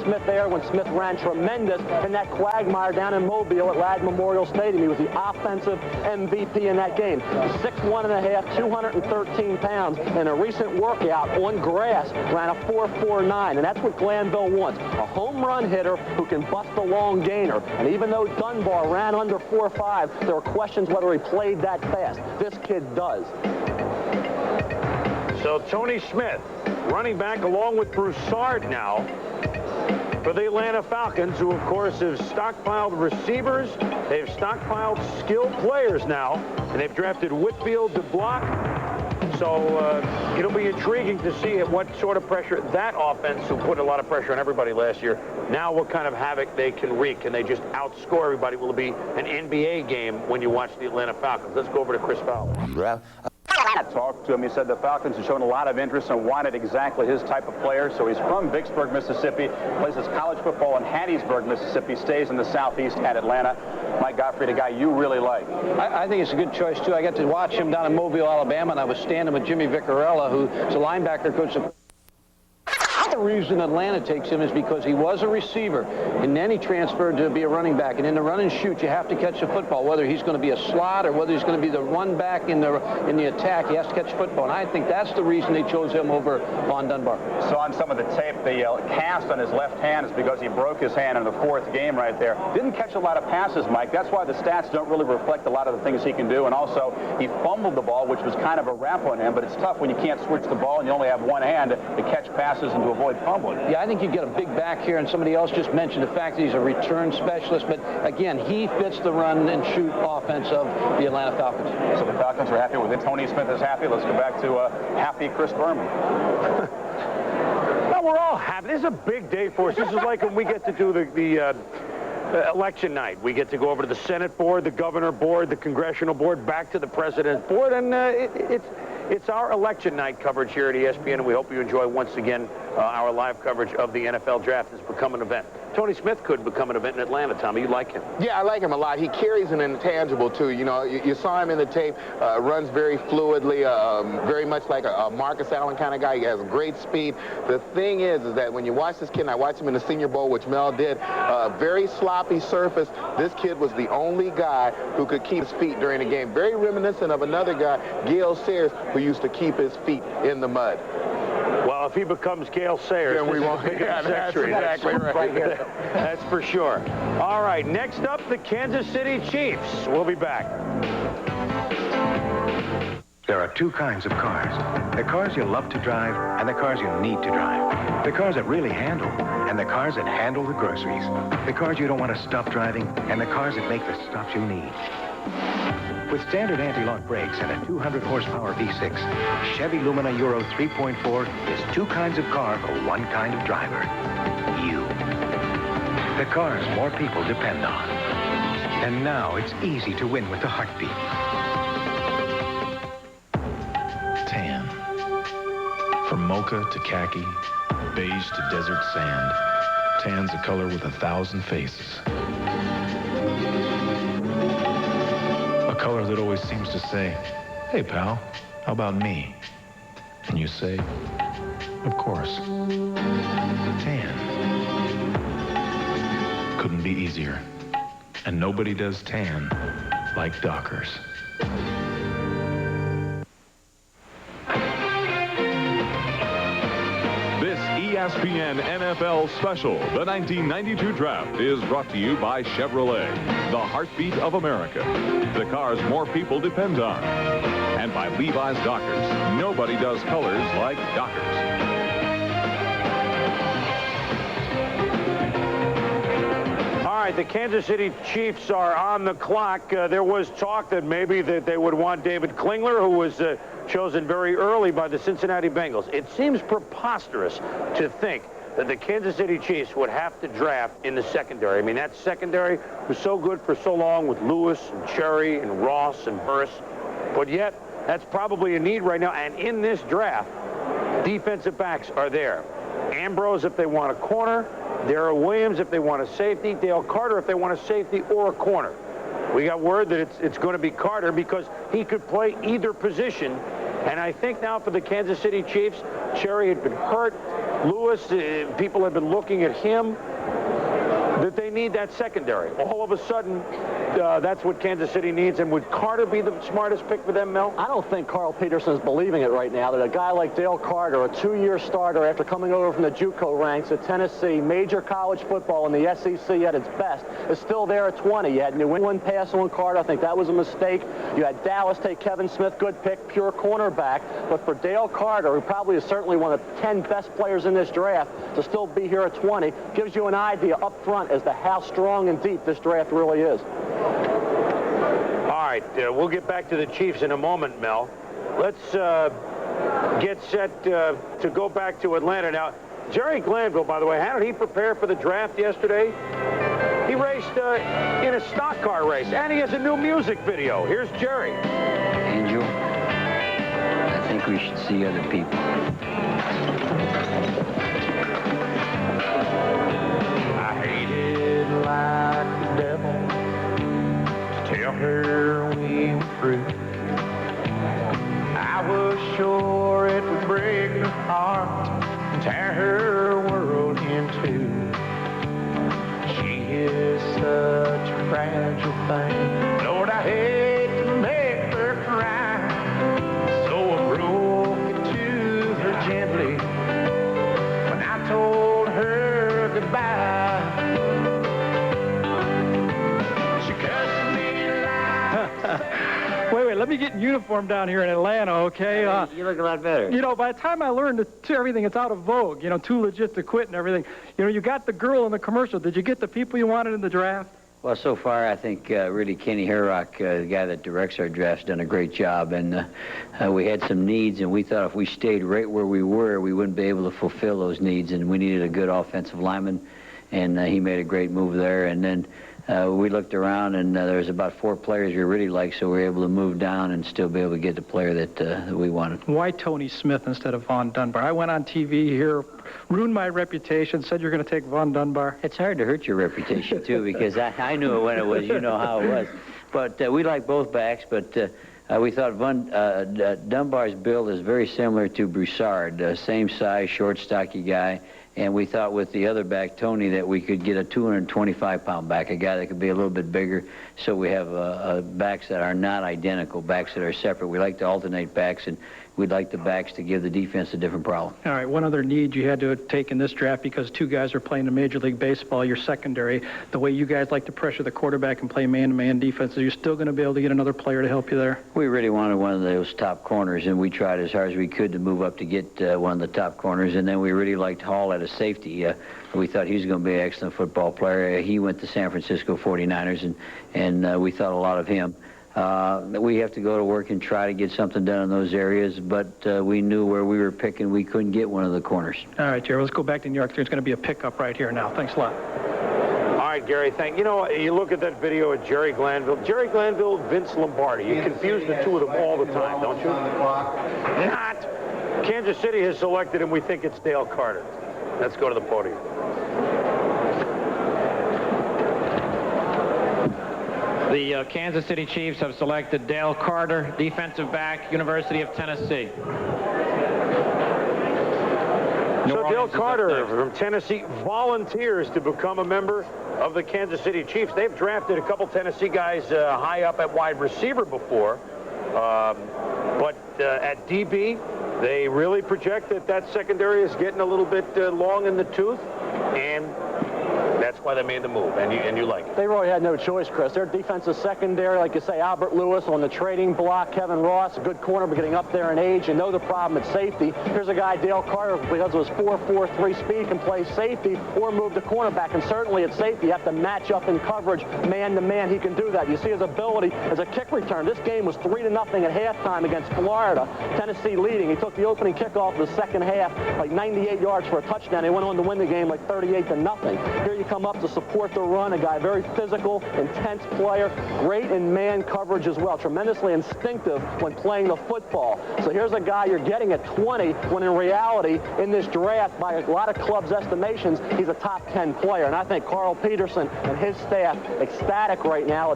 Smith there when Smith ran tremendous in that quagmire down in Mobile at Ladd Memorial Stadium. He was the offensive MVP in that game. 6'1½", 213 pounds. In a recent workout on grass, ran a 4.49, and that's what Glanville wants. A home run hitter who can bust a long gainer. And even though Dunbar ran under 4.5, there were questions whether he played that fast. This kid does. So Tony Smith, running back along with Broussard now for the Atlanta Falcons, who of course have stockpiled receivers. They've stockpiled skilled players now, and they've drafted Whitfield to block. So it'll be intriguing to see at what sort of pressure that offense, who put a lot of pressure on everybody last year, now what kind of havoc they can wreak. Can they just outscore everybody? Will it be an NBA game when you watch the Atlanta Falcons? Let's go over to Chris Fowler. Talked to him. He said the Falcons have shown a lot of interest and wanted exactly his type of player. So he's from Vicksburg, Mississippi, plays his college football in Hattiesburg, Mississippi, stays in the southeast at Atlanta. Mike Gottfried, a guy you really like. I think it's a good choice, too. I got to watch him down in Mobile, Alabama, and I was standing with Jimmy Vicarella, who's a linebacker coach. The reason Atlanta takes him is because he was a receiver, and then he transferred to be a running back. And in the run and shoot, you have to catch the football, whether he's going to be a slot or whether he's going to be the run back in the attack. He has to catch football, and I think that's the reason they chose him over Von Dunbar. So on some of the tape, the cast on his left hand is because he broke his hand in the fourth game right there. Didn't catch a lot of passes, Mike. That's why the stats don't really reflect a lot of the things he can do. And also, he fumbled the ball, which was kind of a rap on him, but it's tough when you can't switch the ball and you only have one hand to catch passes and to avoid fumbling. Yeah, I think you get a big back here, and somebody else just mentioned the fact that he's a return specialist, but again, he fits the run and shoot offense of the Atlanta Falcons. So the Falcons are happy with it. Tony Smith is happy. Let's go back to happy Chris Berman. Well, we're all happy. This is a big day for us. This is like when we get to do the election night. We get to go over to the Senate board, the governor board, the congressional board, back to the president's board, and it's our election night coverage here at ESPN, and we hope you enjoy once again our live coverage of the NFL draft. Has become an event. Tony Smith could become an event in Atlanta, Tommy. You like him? Yeah, I like him a lot. He carries an intangible, too. You know, you saw him in the tape, runs very fluidly, very much like a Marcus Allen kind of guy. He has great speed. The thing is that when you watch this kid, and I watched him in the Senior Bowl, which Mel did, very sloppy surface. This kid was the only guy who could keep his feet during the game. Very reminiscent of another guy, Gale Sayers, who used to keep his feet in the mud. Well, if he becomes Gale Sayers, then we won't. Yeah, that's exactly right. That's for sure. All right, next up, the Kansas City Chiefs. We'll be back. There are two kinds of cars. The cars you love to drive and the cars you need to drive. The cars that really handle and the cars that handle the groceries. The cars you don't want to stop driving and the cars that make the stops you need. With standard anti-lock brakes and a 200 horsepower V6, Chevy Lumina Euro 3.4 is two kinds of car for one kind of driver. You. The cars more people depend on. And now it's easy to win with the heartbeat. Tan. From mocha to khaki, beige to desert sand, tan's a color with 1,000 faces. A color that always seems to say, hey pal, how about me? And you say, of course. Tan. Couldn't be easier. And nobody does tan like Dockers. This ESPN NFL special, the 1992 Draft, is brought to you by Chevrolet, the heartbeat of America. The cars more people depend on. And by Levi's Dockers. Nobody does colors like Dockers. All right, the Kansas City Chiefs are on the clock. There was talk that maybe that they would want David Klingler, who was chosen very early by the Cincinnati Bengals. It seems preposterous to think that the Kansas City Chiefs would have to draft in the secondary. I mean, that secondary was so good for so long with Lewis and Cherry and Ross and Burris, but yet that's probably a need right now. And in this draft, defensive backs are there. Ambrose if they want a corner, Darrell Williams if they want a safety, Dale Carter if they want a safety or a corner. We got word that it's going to be Carter because he could play either position. And I think now for the Kansas City Chiefs, Cherry had been hurt. Lewis, people have been looking at him, that they need that secondary. All of a sudden, that's what Kansas City needs. And would Carter be the smartest pick for them, Mel? I don't think Carl Peterson is believing it right now that a guy like Dale Carter, a 2-year starter after coming over from the JUCO ranks at Tennessee, major college football in the SEC at its best, is still there at 20. You had New England pass on Carter. I think that was a mistake. You had Dallas take Kevin Smith, good pick, pure cornerback. But for Dale Carter, who probably is certainly one of the 10 best players in this draft, to still be here at 20 gives you an idea up front as to how strong and deep this draft really is. All right, we'll get back to the Chiefs in a moment, Mel. Let's get set to go back to Atlanta. Now, Jerry Glanville, by the way, how did he prepare for the draft yesterday? He raced in a stock car race, and he has a new music video. Here's Jerry. Angel, I think we should see other people. Like the devil to tell her we were through. I was sure it would break her heart and tear her world in two. She is such a fragile thing. Lord, I hate to make her cry, so I broke it to her gently when I told her goodbye. Wait, let me get in uniform down here in Atlanta, okay? You look a lot better. You know, by the time I learned everything, it's out of vogue, you know, too legit to quit and everything. You know, you got the girl in the commercial. Did you get the people you wanted in the draft? Well, so far, I think really Kenny Herrock, the guy that directs our drafts, done a great job. And we had some needs, and we thought if we stayed right where we were, we wouldn't be able to fulfill those needs. And we needed a good offensive lineman, and he made a great move there. And then we looked around, and there was about 4 players we really liked, so we were able to move down and still be able to get the player that we wanted. Why Tony Smith instead of Von Dunbar? I went on TV here, ruined my reputation, said you're going to take Von Dunbar. It's hard to hurt your reputation, too, because I knew it when it was. You know how it was. But we like both backs, but we thought Dunbar's build is very similar to Broussard, same size, short, stocky guy. And we thought with the other back, Tony, that we could get a 225-pound back, a guy that could be a little bit bigger. So we have backs that are not identical, backs that are separate. We like to alternate backs, and we'd like the backs to give the defense a different problem. All right, one other need you had to take in this draft because 2 guys are playing in Major League Baseball, your secondary. The way you guys like to pressure the quarterback and play man-to-man defense, are you still going to be able to get another player to help you there? We really wanted one of those top corners, and we tried as hard as we could to move up to get one of the top corners, and then we really liked Hall at a safety. We thought he was going to be an excellent football player. He went to San Francisco 49ers, and we thought a lot of him. We have to go to work and try to get something done in those areas, but we knew where we were picking, we couldn't get one of the corners. All right, Jerry, let's go back to New York. There's going to be a pickup right here now. Thanks a lot. All right, Gary, you know, you look at that video of Jerry Glanville, Vince Lombardi. You confuse the two of them all the time, don't you? Not. Kansas City has selected him. We think it's Dale Carter. Let's go to the podium. The Kansas City Chiefs have selected Dale Carter, defensive back, University of Tennessee. So Dale Carter from Tennessee volunteers to become a member of the Kansas City Chiefs. They've drafted a couple Tennessee guys high up at wide receiver before, but at DB, they really project that secondary is getting a little bit long in the tooth, and that's why they made the move, and you like it. They really had no choice, Chris. Their defensive secondary, like you say, Albert Lewis on the trading block, Kevin Ross, a good corner, but getting up there in age. You know the problem at safety. Here's a guy, Dale Carter, because of his 4.43 speed, can play safety or move the cornerback. And certainly at safety, you have to match up in coverage, man-to-man. He can do that. You see his ability as a kick return. This game was 3-0 at halftime against Florida. Tennessee leading. He took the opening kickoff of the second half, like 98 yards for a touchdown. He went on to win the game like 38-0. Here you come up to support the run, a guy very physical, intense player, great in man coverage as well, tremendously instinctive when playing the football. So here's a guy you're getting at 20 when in reality in this draft by a lot of clubs' estimations he's a top 10 player. And I think Carl Peterson and his staff ecstatic right now.